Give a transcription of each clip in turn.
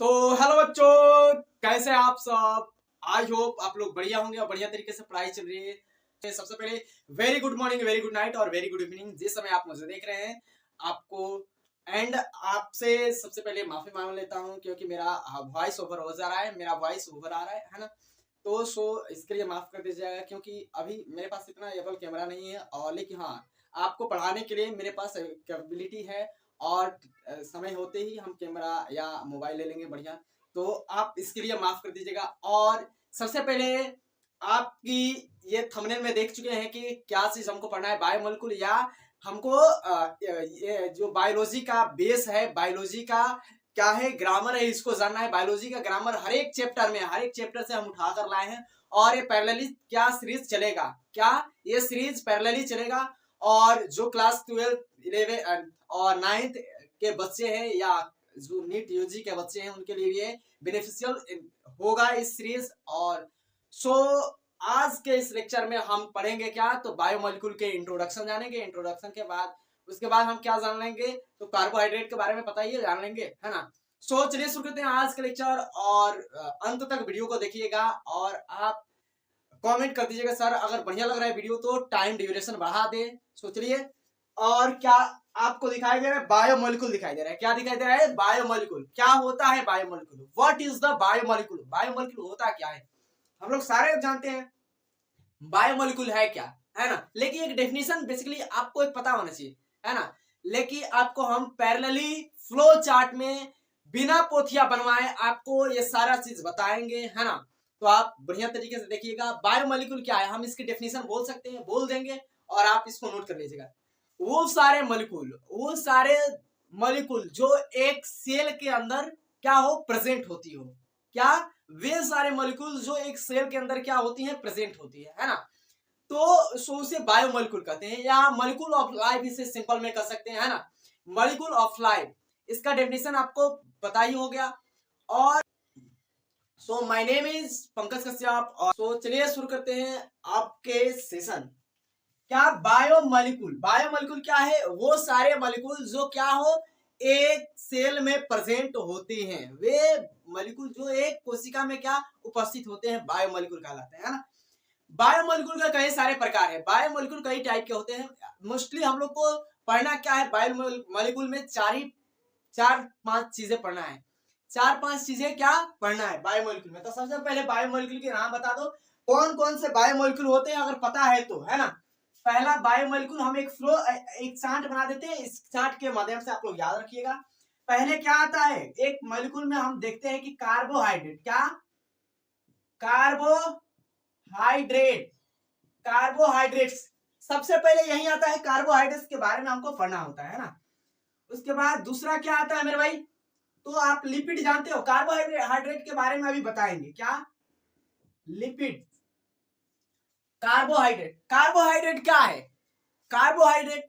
तो हेलो बच्चों, कैसे हैं आप सब। आई होप आप लोग बढ़िया होंगे और बढ़िया तरीके से पढ़ाई चल रही है। सबसे पहले very good morning, very good night और वेरी गुड इवनिंग जिस समय आप मुझे देख रहे हैं आपको। एंड आपसे सबसे पहले माफी मांग लेता हूं क्योंकि मेरा वॉइस ओवर हो जा रहा है, मेरा वॉइस ओवर आ रहा है ना। तो इसके लिए माफ कर दीजिएगा क्योंकि अभी मेरे पास इतना एबल कैमरा नहीं है, और लेकिन हाँ, आपको पढ़ाने के लिए मेरे पास कैपेबिलिटी है। और समय होते ही हम कैमरा या मोबाइल ले लेंगे बढ़िया। तो आप इसके लिए माफ कर दीजिएगा। और सबसे पहले आपकी ये थंबनेल में देख चुके हैं कि क्या चीज हमको पढ़ना है, बायोमोलिक्यूल या हमको ये जो बायोलॉजी का बेस है, बायोलॉजी का क्या है, ग्रामर है, इसको जानना है। बायोलॉजी का ग्रामर हर एक चैप्टर में, हर एक चैप्टर से हम उठा कर लाए हैं। और ये पैरेलली क्या सीरीज चलेगा, क्या ये सीरीज पैरेलली चलेगा। और जो क्लास 12 11 और 9th के बच्चे हैं या जो नीट यूजी के बच्चे हैं उनके लिए ये बेनिफिशियल होगा इस सीरीज। और सो आज के इस लेक्चर में हम पढ़ेंगे क्या, तो बायोमोलिक्यूल के इंट्रोडक्शन जानेंगे। इंट्रोडक्शन के बाद उसके बाद हम क्या जान लेंगे, तो कार्बोहाइड्रेट के बारे में पता ही है, जान लेंगे, है ना। सो चलिए शुरू करते हैं आज का लेक्चर। और अंत तक वीडियो को देखिएगा और आप कमेंट कर दीजिएगा सर अगर बढ़िया लग रहा है वीडियो तो टाइम ड्यूरेशन बढ़ा दे। सोचिए। और क्या आपको दिखाई दे रहा है, बायोमोलिक्यूल दिखाई दे रहा है। क्या दिखाई दे रहा है, बायोमोलिक्यूल। क्या होता है biomolecule, what is the biomolecule, biomolecule होता क्या है, हम लोग सारे जानते हैं बायोमोलिक्यूल है क्या, है ना। लेकिन एक डेफिनेशन बेसिकली आपको एक पता होना चाहिए, है ना। लेकिन आपको हम पैरेलली फ्लो चार्ट में बिना पोथिया बनवाए आपको ये सारा चीज बताएंगे, है ना। तो आप बढ़िया तरीके से देखिएगा बायोमोलिक्यूल क्या है, हम इसकी डेफिनेशन बोल सकते हैं, बोल देंगे और आप इसको नोट कर लीजिएगा। वो सारे मॉलिक्यूल, वो सारे मॉलिक्यूल जो एक सेल के अंदर क्या हो, प्रेजेंट होती हो। क्या, वे सारे मॉलिक्यूल जो एक सेल के अंदर क्या होती हैं, प्रेजेंट होती है ना। तो सो उसे बायोमोलिक्यूल कहते हैं या मॉलिक्यूल ऑफ लाइफ, इसे सिंपल में कर सकते हैं, है ना। मॉलिक्यूल ऑफ लाइफ, इसका डेफिनेशन आपको पता ही हो गया। और so my name is Pankaj Kashyap. और सो चलिए शुरू करते हैं आपके सेशन। क्या, बायोमोलिक्यूल, बायोमोलिक्यूल क्या है, वो सारे मॉलिक्यूल जो क्या हो, एक सेल में प्रेजेंट होते हैं। वे मॉलिक्यूल जो एक कोशिका में क्या उपस्थित होते हैं, बायोमोलिक्यूल कहलाते हैं, है ना। बायोमोलिक्यूल का कई सारे प्रकार है, बायोमोलिक्यूल कई टाइप के होते हैं। मोस्टली हम लोग को पढ़ना क्या है, बायोमोलिक्यूल में चार पांच चीजें पढ़ना है। चार पांच चीजें क्या पढ़ना है बायोमोलिक्यूल में। तो सबसे पहले बायोमोलिक्यूल के नाम बता दो, कौन कौन से बायोमोलिक्यूल होते हैं, अगर पता है तो, है ना। पहला बायोमोलिक्यूल, हम एक चार्ट बना देते हैं, इस चार्ट के माध्यम से आप लोग याद रखिएगा। पहले क्या आता है, एक मॉलिक्यूल में हम देखते हैं कि कार्बोहाइड्रेट, क्या, कार्बोहाइड्रेट, कार्बोहाइड्रेट्स सबसे पहले यही आता है। कार्बोहाइड्रेट्स के बारे में हमको पढ़ना होता है ना। उसके बाद दूसरा क्या आता है मेरे भाई, तो आप लिपिड जानते हो, कार्बोहाइड्रेट के बारे में अभी बताएंगे। क्या, लिपिड। कार्बोहाइड्रेट, कार्बोहाइड्रेट क्या है, कार्बोहाइड्रेट,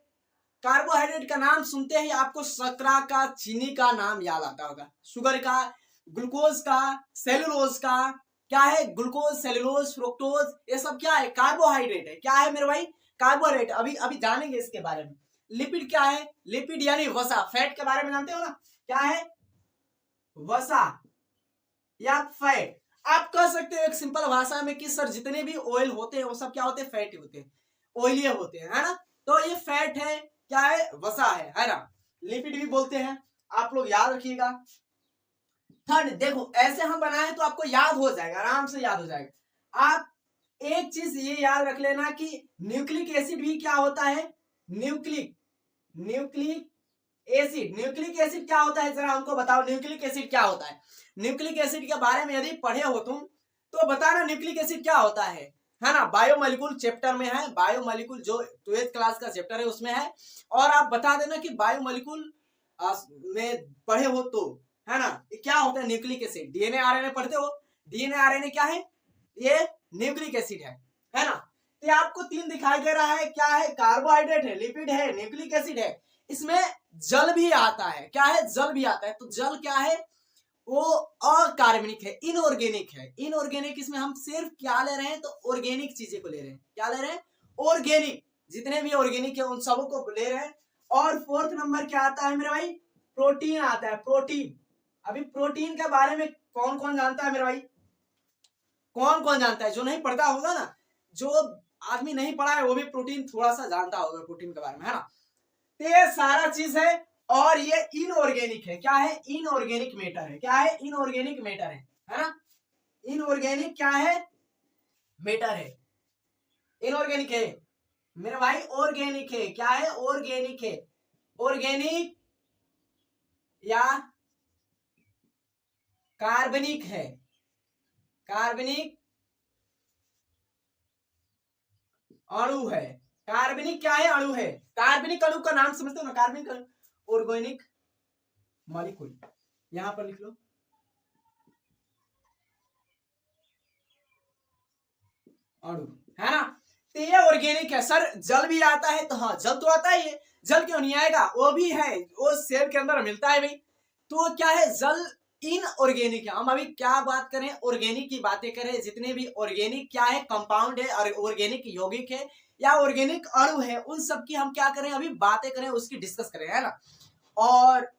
कार्बोहाइड्रेट का नाम सुनते ही आपको शर्करा का, चीनी का नाम याद आता होगा, शुगर का, ग्लूकोज का, सेलुलोज का। क्या है, ग्लूकोज, सेलुलोज, फ्रुक्टोज, ये सब क्या है, कार्बोहाइड्रेट है। क्या है मेरे भाई, कार्बोहाइड्रेट। अभी अभी जानेंगे इसके बारे में। लिपिड क्या है, लिपिड यानी वसा, फैट के बारे में जानते हो ना, क्या है, वसा या फैट। आप कह सकते हो एक सिंपल भाषा में कि सर जितने भी ऑयल होते हैं वो सब क्या होते हैं, फैट होते हैं, ऑयली होते हैं, है ना। तो ये फैट है, क्या है, वसा है ना। लिपिड भी बोलते हैं, आप लोग याद रखिएगा। थर्ड, देखो ऐसे हम बनाए तो आपको याद हो जाएगा, आराम से याद हो जाएगा। आप एक चीज ये याद रख लेना कि न्यूक्लिक एसिड भी क्या होता है, nucleic, nucleic acid, nucleic acid क्या होता है, जरा हमको बताओ न्यूक्लिक एसिड क्या होता है। न्यूक्लिक एसिड के बारे में यदि पढ़े हो तुम तो बताना न्यूक्लिक एसिड क्या होता है ना। बायोमोलिक्यूल चैप्टर में है, बायोमोलिक्यूल जो 12th क्लास का चैप्टर है उसमें है। और आप बता देना कि बायोमोलिक्यूल में पढ़े हो तो, है ना। क्या होता है न्यूक्लिक एसिड, डीएनए आरएनए पढ़ते हो, डीएनए आरएनए क्या है, ये न्यूक्लिक एसिड है ना। तो आपको तीन दिखाई दे रहा है, क्या है, कार्बोहाइड्रेट है, लिपिड है, न्यूक्लिक एसिड है। इसमें जल भी आता है, क्या है, जल भी आता है। तो जल क्या है, वो अकार्बनिक है, इनऑर्गेनिक है। इनऑर्गेनिक इसमें हम सिर्फ क्या ले रहे हैं, तो ऑर्गेनिक चीजें को ले रहे हैं। क्या ले रहे हैं, ऑर्गेनिक, जितने भी ऑर्गेनिक है उन सबों को ले रहे हैं। और फोर्थ नंबर क्या आता है मेरे भाई, प्रोटीन आता है, प्रोटीन। अभी प्रोटीन के बारे में कौन कौन जानता है मेरे भाई? कौन कौन जानता है? जो नहीं पढ़ता होगा ना, जो आदमी नहीं पढ़ा है वो भी प्रोटीन थोड़ा सा जानता होगा प्रोटीन के बारे में, है ना? तो ये सारा चीज है और ये इनऑर्गेनिक है। क्या है? इनऑर्गेनिक मैटर है। क्या है? इनऑर्गेनिक मैटर है ना? इनऑर्गेनिक क्या है? मैटर है। इनऑर्गेनिक है मेरे भाई, ऑर्गेनिक है। क्या है? ऑर्गेनिक है। ऑर्गेनिक या कार्बनिक है। कार्बनिक अणु है। कार्बनिक क्या है? अणु है। कार्बनिक अणु का नाम समझते हो ना? कार्बनिक अणु, ऑर्गेनिक मॉलिक्यूल, यहां पर लिख लो अणु, है ना? तो ये ऑर्गेनिक है। सर जल भी आता है? तो हाँ, जल तो आता ही है। जल क्यों नहीं आएगा? वो भी है, वो सेल के अंदर मिलता है भाई। तो क्या है? जल इनऑर्गेनिक है। हम अभी क्या बात करें? ऑर्गेनिक की बातें करें। जितने भी ऑर्गेनिक क्या है? कंपाउंड है, और ऑर्गेनिक यौगिक है या ऑर्गेनिक अणु है, उन सब की हम क्या करें? अभी बातें करें, उसकी डिस्कस करें, है ना? और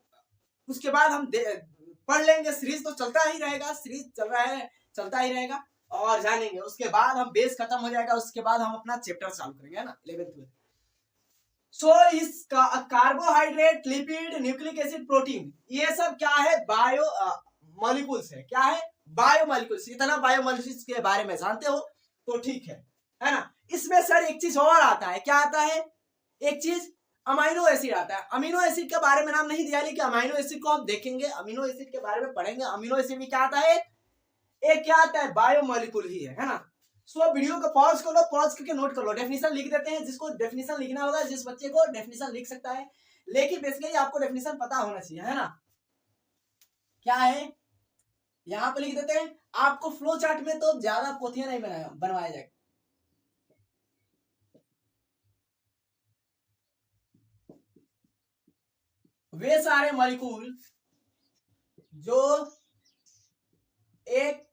उसके बाद हम पढ़ लेंगे। सीरीज तो चलता ही रहेगा, सीरीज चल रहा है, चलता ही रहेगा और जानेंगे। उसके बाद हम बेस खत्म हो जाएगा, उसके बाद हम अपना चैप्टर चालू करेंगे, है ना? 11th में। सो इसका carbohydrate, lipid, nucleic acid, protein, ये सब क्या है? बायो मॉलिक्यूल्स है। क्या है? Bio molecules. इतना बायो मॉलिक्यूल्स के बारे में जानते हो तो ठीक है ना? इसमें सर एक चीज और आता है। क्या आता है? एक चीज अमीनो एसिड आता है। अमीनो एसिड के बारे में नाम नहीं दिया, लेकिन अमीनो एसिड को हम देखेंगे, अमीनो एसिड के बारे में पढ़ेंगे। अमीनो एसिड भी क्या आता है? एक क्या आता है? बायो मॉलिक्यूल ही है ना? सो वीडियो को पॉज कर लो, पॉज करके नोट कर लो। डेफिनेशन लिख देते हैं, जिसको डेफिनेशन लिखना होगा, जिस बच्चे को डेफिनेशन लिख सकता है, लेकिन बेसिकली आपको डेफिनेशन पता होना चाहिए, है ना? क्या है? यहां पर लिख देते हैं। आपको फ्लो चार्ट में तो ज्यादा पोथियां नहीं बनवाया जाएगा। वे सारे मॉलिक्यूल जो एक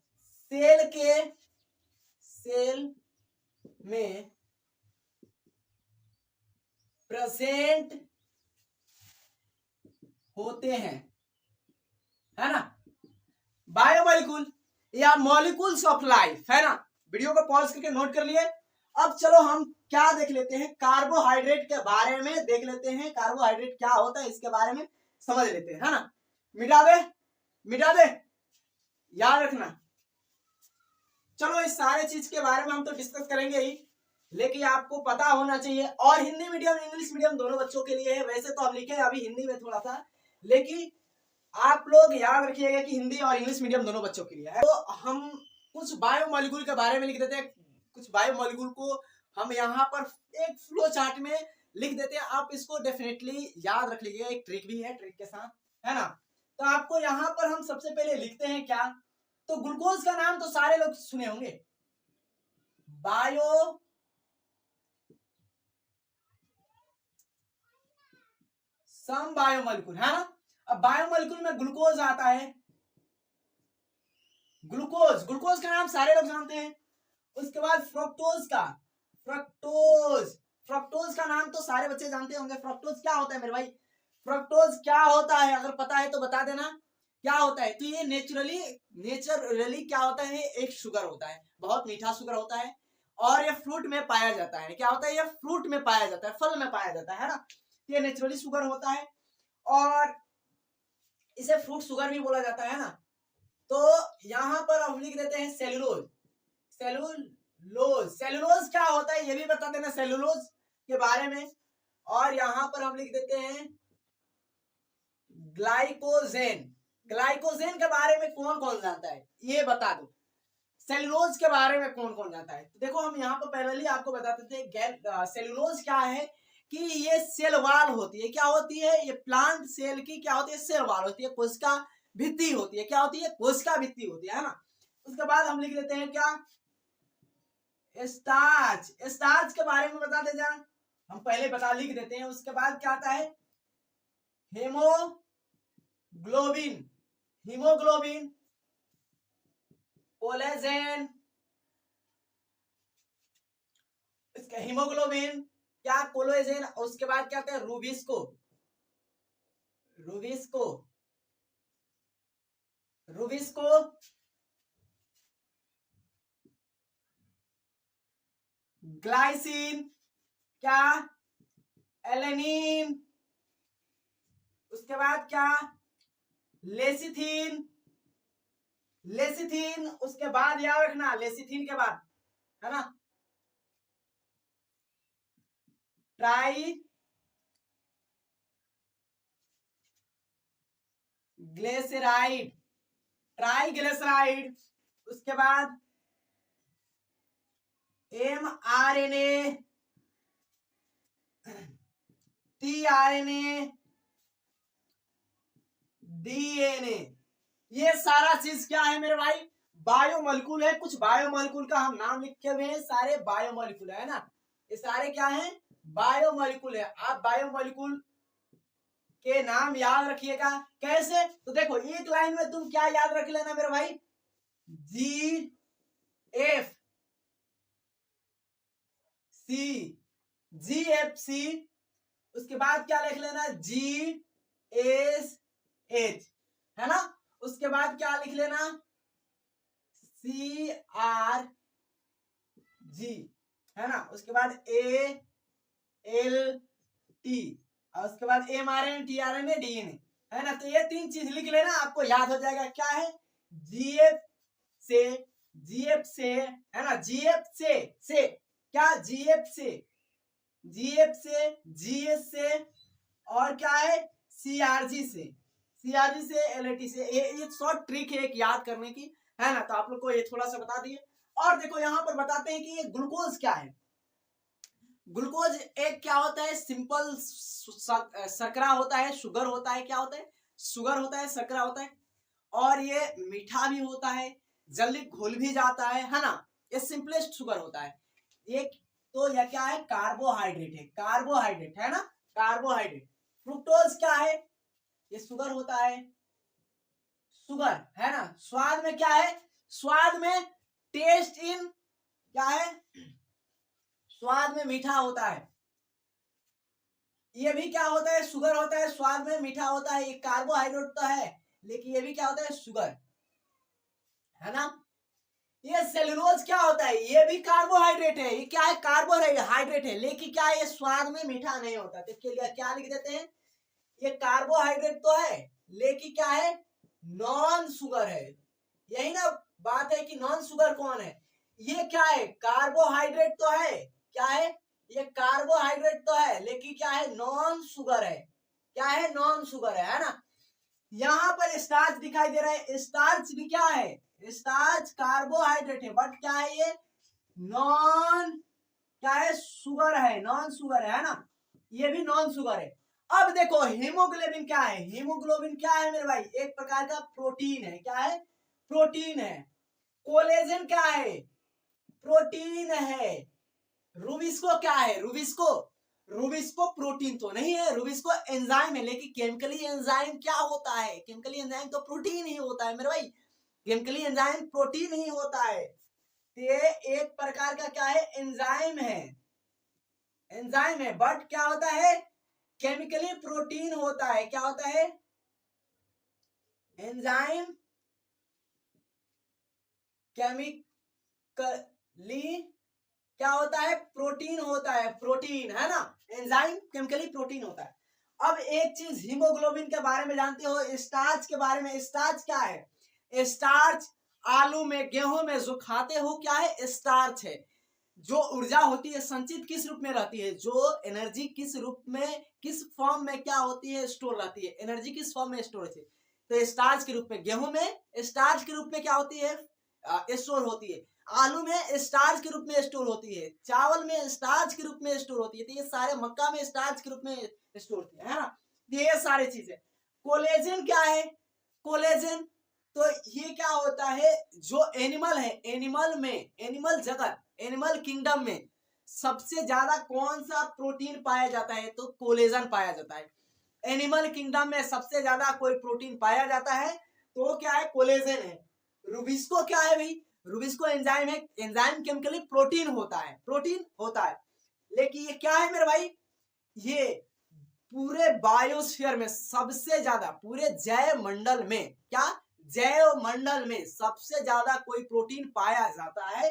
सेल में प्रेजेंट होते हैं, है ना? बायोमॉलिक्यूल या मॉलिक्यूल्स ऑफ लाइफ, है ना? वीडियो को पॉज करके नोट कर लिए। अब चलो हम क्या देख लेते हैं? कार्बोहाइड्रेट के बारे में देख लेते हैं। कार्बोहाइड्रेट क्या होता है इसके बारे में समझ लेते हैं, है ना? मिटा दे, मिटा दे, याद रखना। चलो इस सारे चीज के बारे में हम तो डिस्कस करेंगे ही, लेकिन आपको पता होना चाहिए। और हिंदी मीडियम इंग्लिश मीडियम दोनों बच्चों के लिए है। वैसे तो हम लिखे अभी हिंदी में थोड़ा सा, लेकिन आप लोग याद रखिएगा कि हिंदी और इंग्लिश मीडियम दोनों बच्चों के लिए है। तो हम कुछ बायोमॉलिक्यूल के बारे में लिख देते हैं। कुछ बायोमॉलिक्यूल को हम यहाँ पर एक फ्लो चार्ट में लिख देते हैं। आप इसको डेफिनेटली याद रख लीजिएगा। एक ट्रिक भी है, ट्रिक के साथ, है ना? तो आपको यहाँ पर हम सबसे पहले लिखते हैं क्या? तो ग्लूकोज का नाम तो सारे लोग सुने होंगे। बायो सम बायोमॉलिक्यूल, है ना? अब बायोमॉलिक्यूल में ग्लूकोज आता है। ग्लूकोज, ग्लूकोज का नाम सारे लोग जानते हैं। उसके बाद फ्रक्टोज का, फ्रक्टोज, फ्रक्टोज का नाम तो सारे बच्चे जानते होंगे। फ्रक्टोज क्या होता है मेरे भाई? फ्रक्टोज क्या होता है? अगर पता है तो बता देना क्या होता है। तो ये नेचुरली क्या होता है? एक शुगर होता है, बहुत मीठा शुगर होता है, और ये फ्रूट में पाया जाता है। क्या होता है? ये फ्रूट में पाया जाता है, फल में पाया जाता है ना? ये नेचुरली शुगर होता है और इसे फ्रूट शुगर भी बोला जाता है ना? तो यहां पर हम लिख देते हैं सेलुलोज। सेलुलोज, सेलुलोज क्या होता है ये भी बता देना सेलुलोज के बारे में। और यहां पर हम लिख देते हैं ग्लाइकोजेन। ग्लाइकोजेन के बारे में कौन कौन जानता है ये बता दो। सेलुलोज के बारे में कौन कौन जानता है? तो देखो हम यहाँ पर पहले ही आपको बताते थे सेलुलोज क्या है कि ये सेल वाल होती है। क्या होती है? ये प्लांट सेल की क्या होती है? सेल वाल होती है, कोशिका भित्ति होती है। क्या होती है? कोशिका भित्ति होती है ना? उसके बाद हम लिख देते हैं क्या? स्टार्च। स्टार्च के बारे में बता दे जान, हम पहले बता लिख देते हैं। उसके बाद क्या आता है? हेमोग्लोबिन, हीमोग्लोबिन, कोलेजन, इसका हीमोग्लोबिन क्या? कोलेजन। उसके बाद क्या आता है? रूबिस्को, रूबिस्को, रुबिस्को, ग्लाइसिन, क्या, एलेनिन, उसके बाद क्या, लेसिथिन, लेसिथिन, उसके बाद याद रखना लेसिथिन के बाद, है ना, ट्राई ग्लिसराइड, ट्राई ग्लिसराइड, उसके बाद mRNA, tRNA, DNA, ये सारा चीज क्या है मेरे भाई, बायोमोलिक्यूल है। कुछ बायोमोलिक्यूल का हम नाम लिखे हुए हैं, सारे बायोमोलिक्यूल है ना, ये सारे क्या हैं, बायोमोलिक्यूल है। आप बायोमोलिक्यूल के नाम याद रखिएगा। कैसे, तो देखो एक लाइन में तुम क्या याद रख लेना मेरे भाई, GFC, GFC, उसके बाद क्या लिख लेना, GSH, है ना, उसके बाद क्या लिख लेना, CRG, है ना, उसके बाद ALT, और उसके बाद mRNA, tRNA, DNA, है ना। तो ये तीन चीज लिख लेना, आपको याद हो जाएगा। क्या है, GF से, है ना, GF से क्या, GF से, GS से, और क्या है, CRG से, LAT से। ये शॉर्ट ट्रिक है एक याद करने की, है ना, तो आप लोग को ये थोड़ा सा बता दिए। और देखो यहाँ पर बताते हैं कि ये ग्लूकोज क्या है। ग्लूकोज एक क्या होता है, सिंपल शर्करा होता है, शुगर होता है, क्या होता है, शुगर होता है, शर्करा होता है, और ये मीठा भी होता है, जल्दी घुल भी जाता है ना, ये सिंपलेस्ट शुगर होता है। ये तो यह क्या है, कार्बोहाइड्रेट है, कार्बोहाइड्रेट, है ना, कार्बोहाइड्रेट। फ्रुक्टोज क्या है, ये शुगर होता है, शुगर, है ना। स्वाद में क्या है, स्वाद में टेस्ट इन, क्या है, स्वाद में मीठा होता है। ये भी क्या होता है, शुगर होता है, स्वाद में मीठा होता है। ये कार्बोहाइड्रेट तो है, लेकिन ये भी क्या होता है, शुगर, है ना। ये सेलुलोज क्या होता है, ये भी कार्बोहाइड्रेट है, ये क्या है, कार्बोहाइड्रेट है, लेकिन क्या है, ये स्वाद में मीठा नहीं होता। तो इसके लिए क्या लिख देते हैं, ये कार्बोहाइड्रेट तो है, लेकिन क्या है, नॉन शुगर है। यही ना बात है कि नॉन शुगर कौन है, ये क्या है, कार्बोहाइड्रेट तो है, क्या है, ये कार्बोहाइड्रेट तो है, लेकिन क्या है, नॉन शुगर है, क्या है, नॉन शुगर है ना। यहां पर स्टार्च दिखाई दे रहा है, स्टार्च भी क्या है, स्टार्च कार्बोहाइड्रेट है, बट क्या है, ये नॉन, क्या है, शुगर है, नॉन शुगर है ना, ये भी नॉन शुगर है। अब देखो हीमोग्लोबिन क्या है, हीमोग्लोबिन क्या है मेरे भाई, एक प्रकार का प्रोटीन है, क्या है, प्रोटीन है। कोलेजन क्या है, प्रोटीन है। रुबिस्को क्या है, रुबिस्को प्रोटीन तो नहीं है, रुबिस्को एंजाइम है, लेकिन केमिकली एंजाइम क्या होता है, केमिकली एंजाइम तो प्रोटीन ही होता है मेरे भाई, केमिकली एंजाइम प्रोटीन ही होता है। ये एक प्रकार का क्या है, एंजाइम है, एंजाइम है, बट क्या होता है, केमिकली प्रोटीन होता है। क्या होता है, एंजाइम केमिकली क्या होता है, प्रोटीन होता है, प्रोटीन, है ना, एंजाइम केमिकली प्रोटीन होता है। अब एक चीज हीमोग्लोबिन के बारे में जानते हो, स्टार्च के बारे में। स्टार्च क्या है, स्टार्च आलू में, गेहूं में जो खाते हो, क्या है, स्टार्च है। जो ऊर्जा होती है संचित किस रूप में रहती है, जो एनर्जी किस रूप में, किस फॉर्म में क्या होती है, स्टोर रहती है, एनर्जी किस फॉर्म में स्टोर होती है, तो स्टार्च के रूप में। गेहूं में स्टार्च के रूप में क्या होती है, स्टोर होती है। आलू में स्टार्च के रूप में स्टोर होती है, चावल में स्टार्च के रूप में स्टोर होती है, तो ये सारे, मक्का में स्टार्च के रूप में स्टोर होती है ना, ये सारी चीजें। कोलेजन क्या है, कोलेजन तो ये क्या होता है, जो एनिमल है, एनिमल में, एनिमल जगत, एनिमल किंगडम में सबसे ज्यादा कौन सा प्रोटीन पाया जाता है, तो कोलेजन पाया जाता है। एनिमल किंगडम में सबसे ज्यादा कोई प्रोटीन पाया जाता है तो क्या है, कोलेजन है। रुबिस्को क्या है भाई, रुबिस्को एंजाइम है, एंजाइम केमिकली प्रोटीन होता है, प्रोटीन होता है, लेकिन ये क्या है मेरे भाई, ये पूरे बायोस्फीयर में सबसे ज्यादा, पूरे जैव मंडल में, क्या, जैव मंडल में सबसे ज्यादा कोई प्रोटीन पाया जाता है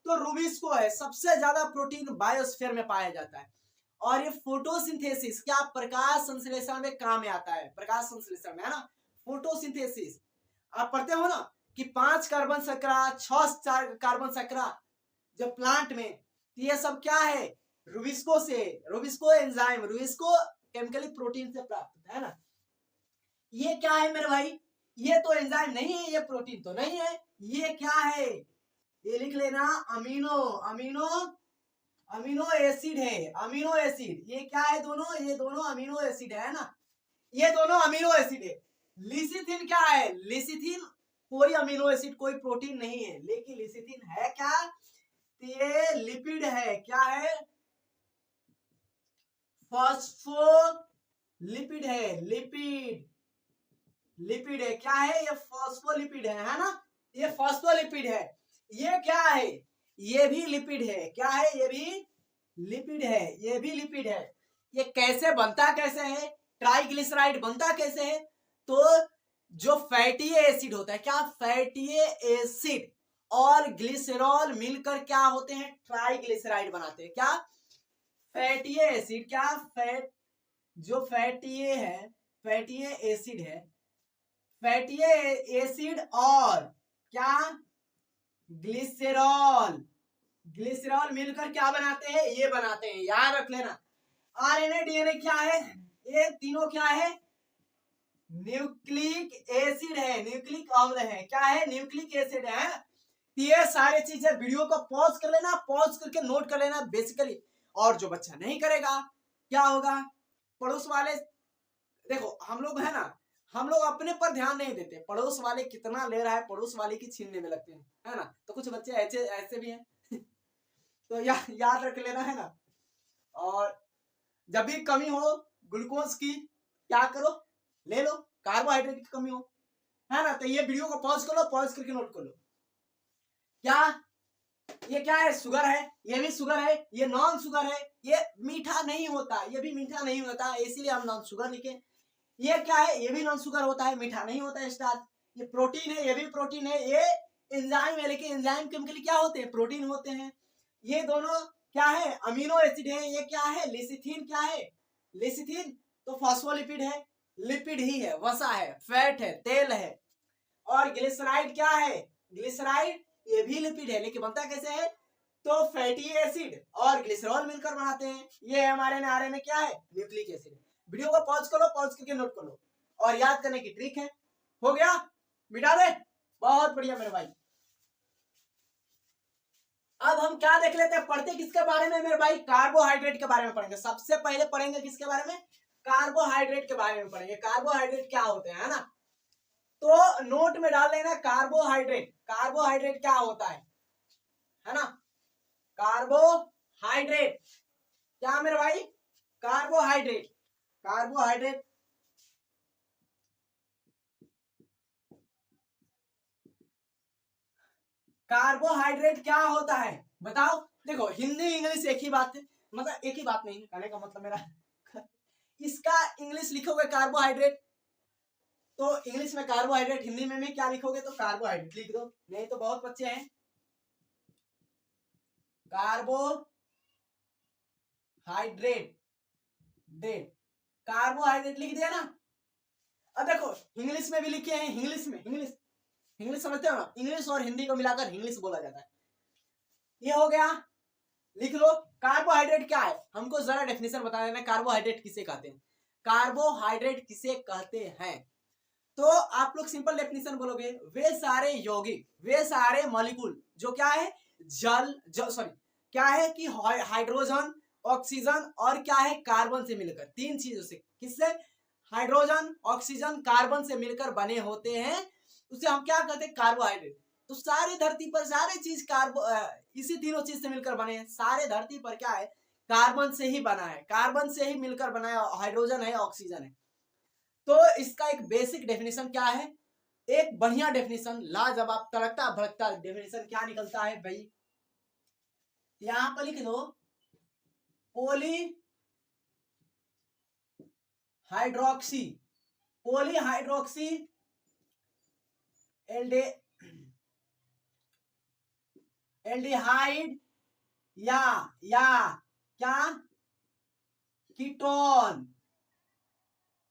तो रूबिस्को है। सबसे ज्यादा प्रोटीन बायोस्फीयर में पाया जाता है। और ये फोटोसिंथेसिस, क्या प्रकाश संश्लेषण में काम में आता है, प्रकाश संश्लेषण में, है ना। फोटोसिंथेसिस आप पढ़ते हो ना कि 5 कार्बन शर्करा, 6 कार्बन शर्करा जब प्लांट में, तो ये सब क्या है, रूबिस्को से, rubisco enzyme, rubisco chemically protein से प्राप्त होता है ना। ये क्या है मेरे भाई, ये तो एंजाइम नहीं है, ये प्रोटीन तो नहीं है, ये क्या है, ये लिख लेना अमीनो, अमीनो अमीनो एसिड है, अमीनो एसिड। ये क्या है दोनों, ये दोनों अमीनो एसिड है ना, ये दोनों अमीनो एसिड है। लिसिथिन क्या है, लिसिथिन कोई अमीनो एसिड कोई प्रोटीन नहीं है, लेकिन लिसिथिन है क्या, ये लिपिड है। क्या है, फॉस्फोलिपिड है, लिपिड, लिपिड है। क्या है, ये फॉस्फोलिपिड है ना, ये फॉस्फोलिपिड है। ये क्या है, ये भी लिपिड है। क्या है, ये भी लिपिड है, ये भी लिपिड है। ये कैसे बनता, कैसे है, ट्राइग्लिसराइड बनता कैसे है, तो जो फैटी एसिड होता है, क्या, फैटी एसिड और ग्लिसरॉल मिलकर क्या होते हैं, ट्राइग्लिसराइड बनाते हैं। क्या, फैटी एसिड, क्या, फैट, जो फैटी है, फैटी एसिड है, फैटी एसिड और क्या, ग्लिसरॉल, ग्लिसरॉल मिलकर क्या बनाते हैं, ये बनाते हैं, याद रख लेना। आरएनए डीएनए क्या है, ये तीनों क्या है, न्यूक्लिक एसिड है, न्यूक्लिक अम्ल है। क्या है, न्यूक्लिक एसिड है। ये सारे चीजें वीडियो को पॉज कर लेना, पॉज करके नोट कर लेना बेसिकली। और जो बच्चा नहीं करेगा क्या होगा, पड़ोस वाले, देखो हम लोग है ना, हम लोग अपने पर ध्यान नहीं देते, पड़ोस वाले कितना ले रहा है, पड़ोस वाले की छीनने में लगते हैं, है ना। तो कुछ बच्चे ऐसे ऐसे भी हैं तो याद रख लेना, है ना। और जब भी कमी हो ग्लूकोज की, क्या करो, ले लो, कार्बोहाइड्रेट की कमी हो, है ना, तो ये वीडियो को पॉज कर लो, पॉज करके नोट कर लो। क्या, ये क्या है, शुगर है, ये भी शुगर है, ये नॉन शुगर है, ये मीठा नहीं होता, ये भी मीठा नहीं होता, इसीलिए हम नॉन शुगर लिखे। ये क्या है, ये भी नॉन शुगर होता है, मीठा नहीं होता है, स्टार्च। ये प्रोटीन है, ये भी प्रोटीन है, ये एंजाइम है, लेकिन एंजाइम केमिकली क्या होते हैं, प्रोटीन होते हैं। ये दोनों क्या है, अमीनो एसिड है। ये क्या है, लिसिथिन, क्या है, लिसिथिन तो फॉस्फोलिपिड है, लिपिड ही है, वसा है, फैट है, तेल है। और ग्लिसराइड क्या है, ग्लिसराइड ये भी लिपिड है, लेकिन बनता कैसे है, तो फैटी एसिड और ग्लिसरॉल मिलकर बनाते हैं। ये हमारे आरएनए क्या है, न्यूक्लिक एसिड। वीडियो को पॉज करो, पॉज करके नोट कर लो, और याद करने की ट्रिक है। हो गया, मिटा दे, बहुत बढ़िया मेरे भाई। अब हम क्या देख लेते हैं, पढ़ते किसके बारे में मेरे भाई, कार्बोहाइड्रेट के बारे में पढ़ेंगे। सबसे पहले पढ़ेंगे किसके बारे में, कार्बोहाइड्रेट के बारे में पढ़ेंगे। कार्बोहाइड्रेट क्या होते हैं, है ना, तो नोट में डाल लेना कार्बोहाइड्रेट। कार्बोहाइड्रेट क्या होता है ना, कार्बोहाइड्रेट क्या मेरे भाई, कार्बोहाइड्रेट, कार्बोहाइड्रेट कार्बोहाइड्रेट क्या होता है बताओ। देखो हिंदी इंग्लिश एक ही बात है, मतलब एक ही बात नहीं, कहने का मतलब मेरा इसका इंग्लिश लिखोगे कार्बोहाइड्रेट तो इंग्लिश में कार्बोहाइड्रेट, हिंदी में क्या लिखोगे तो कार्बोहाइड्रेट लिख दो। नहीं तो बहुत बच्चे हैं कार्बोहाइड्रेट, डेट, कार्बोहाइड्रेट लिख दिया ना। अब देखो इंग्लिश में भी लिखे हैं, इंग्लिश में, इंग्लिश इंग्लिश समझते हो ना, इंग्लिश और हिंदी को मिलाकर इंग्लिश बोला जाता है। ये हो गया, लिख लो। कार्बोहाइड्रेट क्या है, हमको जरा डेफिनेशन बता देना, कार्बोहाइड्रेट किसे कहते हैं, कार्बोहाइड्रेट किसे कहते हैं। तो आप लोग सिंपल डेफिनेशन बोलोगे, वे सारे यौगिक, वे सारे मॉलिक्यूल जो क्या है, जल, सॉरी क्या है कि हाइड्रोजन, ऑक्सीजन और क्या है, कार्बन से मिलकर, तीन चीजों से, किससे, हाइड्रोजन, ऑक्सीजन, कार्बन से मिलकर बने होते हैं, उसे हम क्या कहते हैं, कार्बोहाइड्रेट। तो सारी धरती पर सारे चीज कार्बो इसी तीनों चीज से मिलकर बने हैं। सारे धरती पर क्या है, कार्बन से ही बना है, कार्बन से ही मिलकर बना है, हाइड्रोजन है, ऑक्सीजन है। तो इसका एक बेसिक डेफिनेशन क्या है, एक बढ़िया डेफिनेशन, लाजवाब तड़कता भड़कता डेफिनेशन क्या निकलता है भाई, यहां पर लिख दो, पोली हाइड्रोक्सी, पोली हाइड्रोक्सी एल्डे एल्डिहाइड या क्या कीटोन,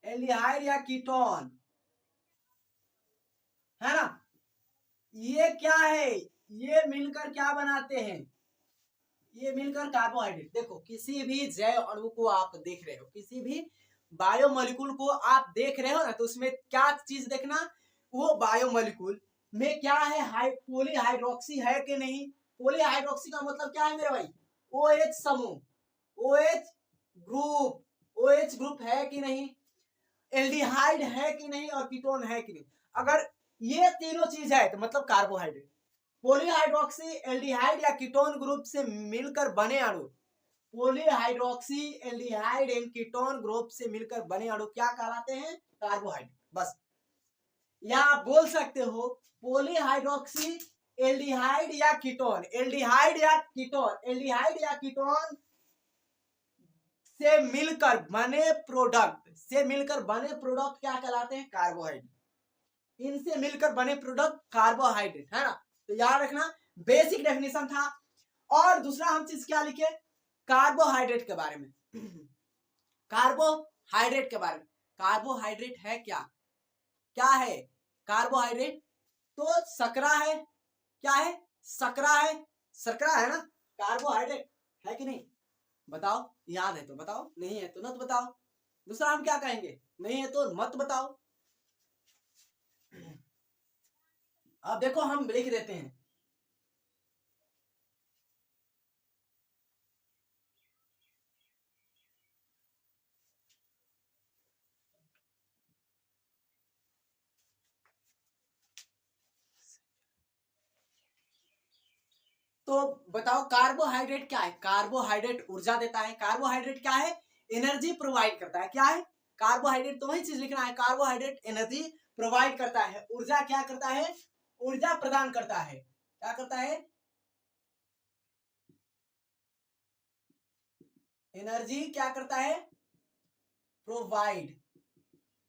एल्डिहाइड या कीटोन, है ना। ये क्या है, ये मिलकर क्या बनाते हैं, ये मिलकर कार्बोहाइड्रेट। देखो किसी भी जैव अणु को आप देख रहे हो, किसी भी बायोमोलिक्यूल को आप देख रहे हो ना, तो उसमें क्या चीज देखना, वो बायोमोलिक्यूल में क्या है, पॉलीहाइड्रोक्सी है कि नहीं। पॉलीहाइड्रोक्सी का मतलब क्या है मेरे भाई, OH समूह, OH ग्रुप, OH ग्रुप है कि नहीं, एल्डिहाइड है कि नहीं, और कीटोन है कि नहीं। अगर ये तीनों चीज है तो मतलब कार्बोहाइड्रेट। पॉलीहाइड्रोक्सी एल्डिहाइड या कीटोन ग्रुप से मिलकर बने अणु, polyhydroxy aldehyde and ketone group से मिलकर बने अणु क्या कहलाते हैं, कार्बोहाइड्रेट। बस, या आप बोल सकते हो पॉलीहाइड्रोक्सी एल्डिहाइड या कीटोन, एल्डिहाइड या कीटोन, एल्डिहाइड या कीटोन से मिलकर बने प्रोडक्ट, से मिलकर बने प्रोडक्ट क्या कहलाते हैं, कार्बोहाइड्रेट। इनसे मिलकर बने प्रोडक्ट कार्बोहाइड्रेट, है ना। तो याद रखना, बेसिक डेफिनेशन था। और दूसरा हम चीज क्या लिखे, कार्बोहाइड्रेट के बारे में कार्बोहाइड्रेट के बारे में, कार्बोहाइड्रेट है क्या, क्या है कार्बोहाइड्रेट, तो सकरा है, क्या है, सकरा है, सकरा है ना, कार्बोहाइड्रेट है कि नहीं, बताओ। याद है तो बताओ, नहीं है तो मत बताओ। दूसरा हम क्या कहेंगे, नहीं है तो मत बताओ। अब देखो हम लिख देते हैं, तो बताओ कार्बोहाइड्रेट क्या है। कार्बोहाइड्रेट ऊर्जा देता है, कार्बोहाइड्रेट क्या है, एनर्जी प्रोवाइड करता है। क्या है कार्बोहाइड्रेट, तो वही चीज लिखना है, कार्बोहाइड्रेट एनर्जी प्रोवाइड करता है, ऊर्जा क्या करता है, ऊर्जा प्रदान करता है, क्या करता है, एनर्जी क्या करता है, प्रोवाइड,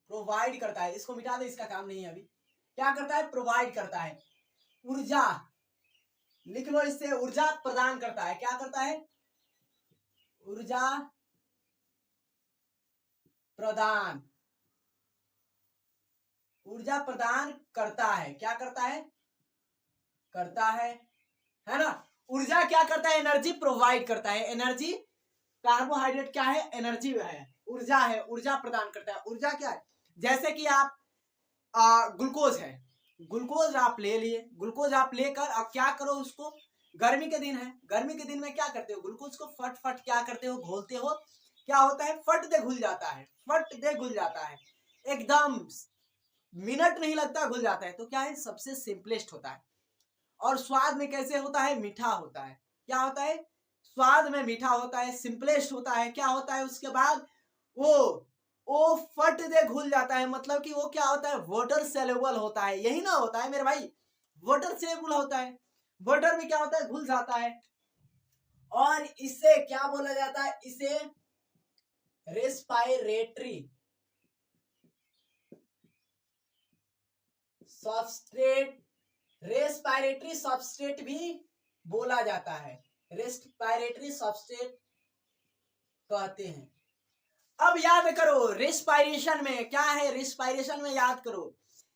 प्रोवाइड करता है। इसको मिटा दे, इसका काम नहीं है अभी। क्या करता है, प्रोवाइड करता है, ऊर्जा लिख लो, इससे ऊर्जा प्रदान करता है, क्या करता है, ऊर्जा प्रदान, ऊर्जा प्रदान करता है, क्या करता है, करता है ना। ऊर्जा क्या करता है, एनर्जी प्रोवाइड करता है, एनर्जी, कार्बोहाइड्रेट क्या है, एनर्जी है, ऊर्जा है, ऊर्जा प्रदान करता है। ऊर्जा क्या है, जैसे कि आप ग्लूकोज है, ग्लूकोज आप ले लिए, ग्लूकोज आप लेकर अब क्या करो उसको, गर्मी के दिन है, गर्मी के दिन में क्या करते हो, ग्लूकोज को फट फट क्या करते हो, घोलते हो, क्या होता है, फट दे घुल जाता है, फट दे घुल जाता है, एकदम मिनट नहीं लगता घुल जाता है। तो क्या है, सबसे सिंपलेस्ट होता है। और स्वाद में कैसे होता है, मीठा होता है, क्या होता है, स्वाद में मीठा होता है, सिंपलेस्ट होता है। क्या होता है उसके बाद, वो वो फट दे घुल जाता है, मतलब कि वो क्या होता है, वाटर सेलेबल होता है, यही ना होता है मेरे भाई, वाटर सेलेबल होता है, वाटर में क्या होता है, घुल जाता है। और इसे क्या बोला जाता है, इसे रेस्पायरेटरी सबस्ट्रेट, रेस्पायरेटरी सबस्ट्रेट भी बोला जाता है, रेस्पायरेटरी सबस्ट्रेट कहते हैं। अब याद करो रेस्पायरेशन में क्या है, रेस्पायरेशन में याद करो,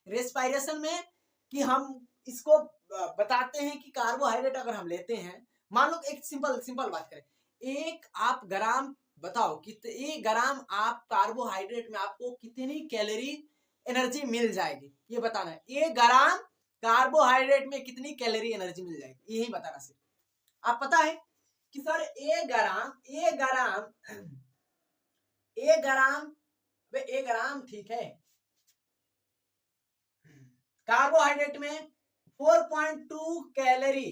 रेस्पायरेशन में कि हम इसको बताते हैं कि कार्बोहाइड्रेट अगर हम लेते हैं, मान लो एक सिंपल सिंपल बात करें, एक आप ग्राम बताओ, कितने ग्राम आप कार्बोहाइड्रेट में आपको कितनी कैलोरी एनर्जी मिल जाएगी, ये बताना है। एक ग्राम कार्बोहाइड्रेट में कितनी कैलोरी एनर्जी मिल जाएगी, यही बताना सिर्फ। आप पता है कि सर एक ग्राम 1 ग्राम ठीक है, कार्बोहाइड्रेट में 4.2 कैलोरी,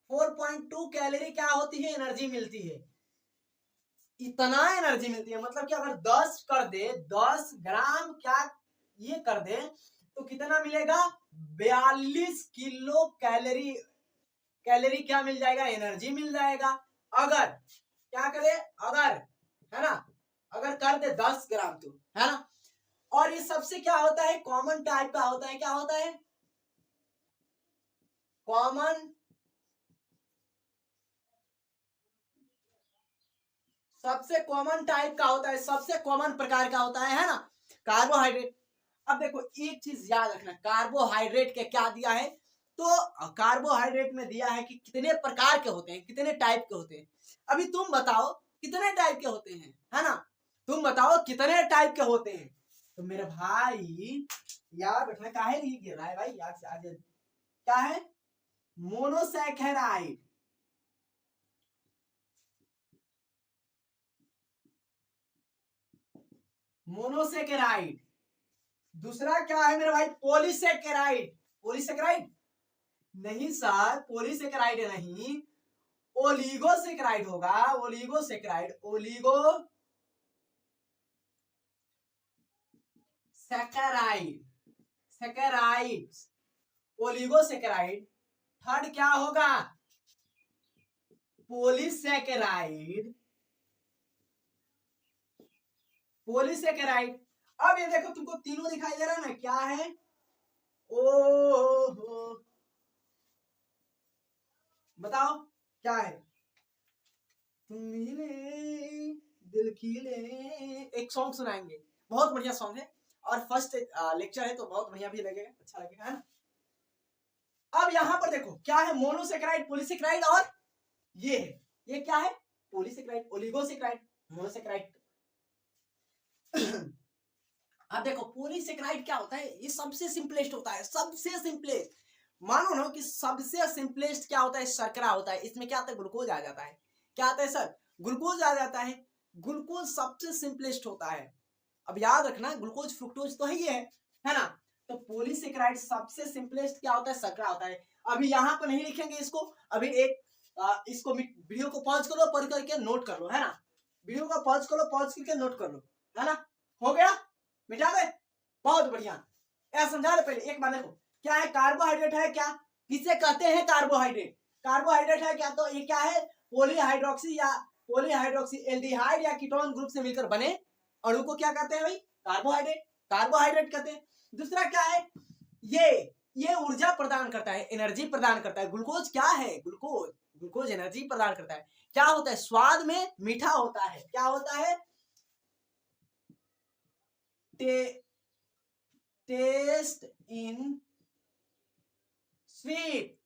4.2 कैलोरी क्या होती है, एनर्जी मिलती है। इतना एनर्जी मिलती है, मतलब कि अगर 10 कर दे, 10 ग्राम क्या ये कर दे, तो कितना मिलेगा, 42 किलो कैलोरी, कैलोरी क्या मिल जाएगा, एनर्जी मिल जाएगा। अगर क्या करे, अगर, है ना, अगर कर दे 10 ग्राम तो, है ना। और ये सबसे क्या होता है, कॉमन टाइप का होता है, क्या होता है, कॉमन सबसे कॉमन टाइप का होता है, सबसे कॉमन प्रकार का होता है ना, कार्बोहाइड्रेट। अब देखो एक चीज याद रखना, कार्बोहाइड्रेट के क्या दिया है, तो कार्बोहाइड्रेट में दिया है कि कितने प्रकार के होते हैं, कितने टाइप के होते हैं। अभी तुम बताओ कितने टाइप के होते हैं, है ना, तुम बताओ कितने टाइप के होते हैं। तो मेरे भाई यार बैठना काहे नहीं गिर रहा है भाई, याद से आज क्या है, मोनोसैकेराइड, मोनोसैकेराइड। दूसरा क्या है मेरे भाई, पॉलीसैकेराइड, पॉलीसैकेराइड नहीं सर, पॉलीसैकेराइड नहीं, ओलिगोसैकेराइड होगा, oligosaccharide, oligosaccharide, saccharides, oligosaccharide. Third क्या होगा, पॉलीसैकेराइड, पॉलीसैकेराइड। अब ये देखो तुमको तीनों दिखाई दे रहा है ना, क्या है, ओ बताओ क्या है, तुम मिले दिल खिले, एक सॉन्ग सुनाएंगे, बहुत बढ़िया सॉन्ग है, और फर्स्ट लेक्चर है तो बहुत बढ़िया भी लगेगा, अच्छा लगेगा, है ना। अब यहां पर देखो क्या है, मोनोसेक्राइड, पॉलीसेक्राइड, और ये है, ये क्या है, पॉलीसेक्राइड, ओलिगोसेक्राइड, मोनोसेक्राइड। अब देखो पॉलीसेक्राइड क्या होता है, ये सबसे सिंपलेस्ट होता है, सबसे सिंपलेस्ट, मानो ना कि सबसे सिंपलेस्ट क्या होता है, शर्करा होता है, इसमें क्या आता है, ग्लूकोज आ जाता है, क्या आता है सर, ग्लूकोज आ जाता है, ग्लूकोज सबसे सिंपलेस्ट होता है। अब याद रखना ग्लूकोज फ्रुक्टोज तो है ना, तो पॉलीसेक्राइड सबसे सिंपलेस्ट क्या होता है, शर्करा होता है। अभी यहाँ पर नहीं लिखेंगे इसको, अभी एक इसको वीडियो को पॉज करो, पढ़ करके नोट कर लो, है ना, वीडियो को पॉज करो, पॉज करके नोट कर लो, है ना, हो गया, मिटा दे, बहुत बढ़िया। ऐसा समझा दे, पहले एक बार देखो क्या है, कार्बोहाइड्रेट है क्या, किसे कहते हैं कार्बोहाइड्रेट, कार्बोहाइड्रेट है क्या, तो ये क्या है, पॉलीहाइड्रोक्सी या पॉलीहाइड्रोक्सी एल्डिहाइड या कीटोन ग्रुप से मिलकर बने अणु को क्या कहते हैं भाई, कार्बोहाइड्रेट, कार्बोहाइड्रेट कहते हैं। दूसरा क्या है, ये ऊर्जा प्रदान करता है, एनर्जी प्रदान करता है, ग्लूकोज क्या है, ग्लूकोज, ग्लूकोज एनर्जी प्रदान करता है, क्या होता है, स्वाद में मीठा होता है, क्या होता है, टेस्ट इन स्वीट,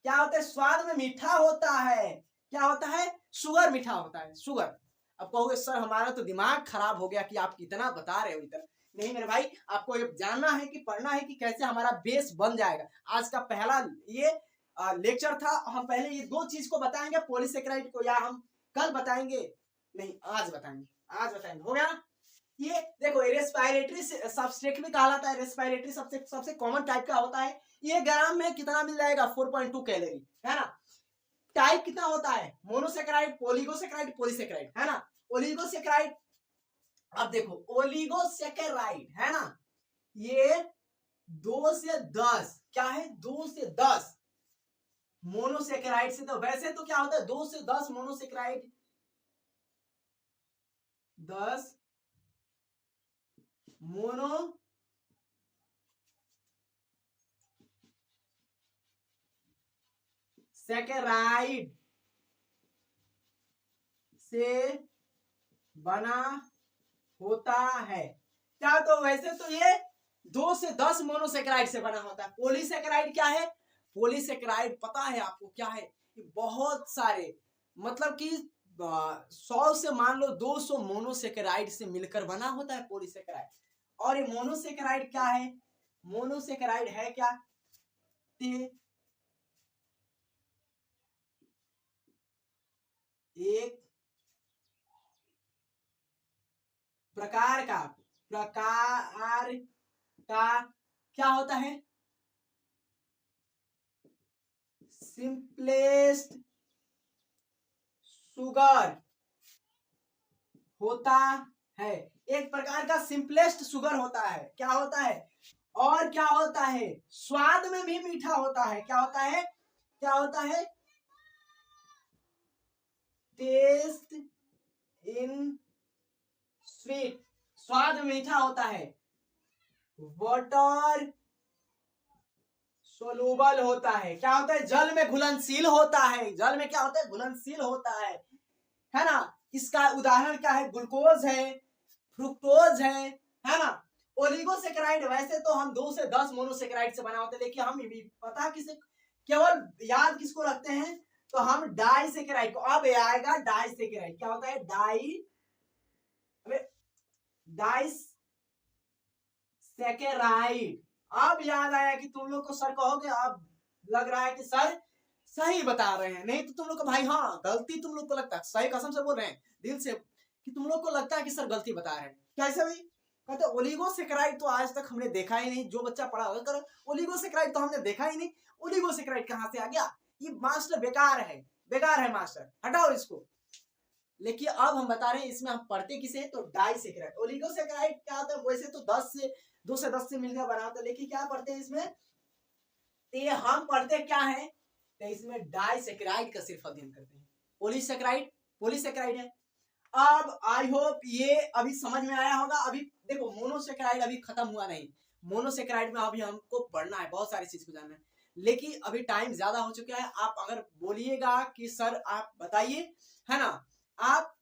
क्या होता है, स्वाद में मीठा होता है, क्या होता है, शुगर मीठा होता है, शुगर। अब कहोगे सर हमारा तो दिमाग खराब हो गया कि आप कितना बता रहे हो इतना, नहीं मेरे भाई, आपको ये जानना है कि पढ़ना है कि कैसे हमारा बेस बन जाएगा। आज का पहला ये लेक्चर था, हम पहले ये दो चीज को बताएंगे, पॉलीसेक्राइड को, या हम कल बताएंगे, नहीं आज बताएंगे, आज बताएंगे, हो गया। ये देखो रेस्पिरेटरी सबस्ट्रेट में कहलाता है, रेस्पिरेटरी सबसे सबसे कॉमन टाइप का होता है, ये ग्राम में कितना मिल जाएगा, 4.2 कैलोरी, है ना। टाइप कितना होता है, मोनोसेक्राइड, पोलिगोसेक्राइड, पॉलीसेक्राइड, है ना, ओलिगोसेक्राइड। अब देखो ओलिगोसेक्राइड है ना, ये 2 से 10, क्या है, 2 से 10 मोनोसेक्राइड से, तो वैसे तो क्या होता है 2 से 10 मोनोसेक्राइड, 10 मोनो सेकेराइड से बना होता है, क्या, तो वैसे तो ये 2 से 10 मोनोसेक्राइड से बना होता है। पॉलीसेक्राइड क्या है, पॉलीसेक्राइड पता है आपको क्या है, ये बहुत सारे, मतलब कि 100 से मान लो 200 मोनोसेक्राइड से मिलकर बना होता है पॉलीसेक्राइड। और ये मोनोसेक्राइड क्या है, मोनोसेक्राइड है क्या, एक प्रकार का, प्रकार का क्या होता है, सिंपलेस्ट शुगर होता है, एक प्रकार का सिंपलेस्ट शुगर होता है, क्या होता है, और क्या होता है, स्वाद में भी मीठा होता है, क्या होता है, क्या होता है, टेस्ट इन स्वीट, स्वाद में मीठा होता है, वाटर सोलूबल होता है। क्या होता है? जल में घुलनशील होता है। जल में क्या होता है? घुलनशील होता है ना। इसका उदाहरण क्या है? ग्लूकोज है, फ्रुक्टोज है ना। ओलिगोसेकेराइड वैसे तो हम 2 से 10 मोनोसेकेराइड से बना होता है, लेकिन हम भी पता किसे केवल याद किसको रखते हैं? तो हम डाइसेकेराइड को। अब आएगा डाइसेकेराइड। क्या होता है? डाइसेकेराइड। अब याद आया कि तुम लोग को सर कहोगे, अब लग रहा है कि सर सही बता रहे हैं। नहीं तो तुम लोग को भाई, हाँ गलती तुम लोग को लगता है, सही कसम से बोल रहे हैं दिल से, कि तुम लोग को लगता है कि सर गलती बता रहे हैं। कैसे भाई? कहते ओलिगोसेकेराइड तो आज तक हमने देखा ही नहीं। जो बच्चा पढ़ा होगा कर, ओलिगोसेकेराइड तो हमने देखा ही नहीं। ओलिगोसेकेराइड कहां से आ गया? ये मास्टर बेकार है, बेकार है मास्टर, हटाओ इसको। लेकिन अब हम बता रहे हैं इसमें हम पढ़ते किसे? तो डाइसेकेराइड। ओलिगोसेकेराइड क्या होता है? वैसे तो 2 से 10 से मिलकर बना होता है, लेकिन क्या पढ़ते हैं इसमें? तो हम पढ़ते क्या है? तो इसमें डाइसेकेराइड का सिर्फ अध्ययन करते हैं। पॉलीसेकेराइड, पॉलीसेकेराइड है। अब आई होप ये अभी समझ में आया होगा। अभी देखो, मोनोसेकेराइड अभी खत्म हुआ नहीं। मोनोसेकेराइड में अभी हमको पढ़ना है, बहुत सारी चीज को जानना है, लेकिन अभी टाइम ज्यादा हो चुका है। आप अगर बोलिएगा कि सर आप बताइए, है ना, आप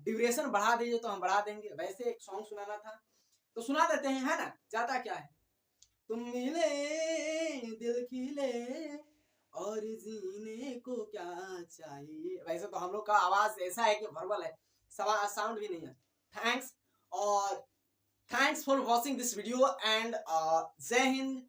ड्यूरेशन बढ़ा दीजिए तो हम बढ़ा देंगे। वैसे एक सॉन्ग सुनाना था तो सुना देते हैं, है ना, ज्यादा क्या है। तुम मिले दिल खिले और जीने को क्या चाहिए। वैसे तो हम लोग का आवाज ऐसा है कि वर्बल है, साउंड भी नहीं है। थैंक्स, और thanks for watching this video and जय हिंद।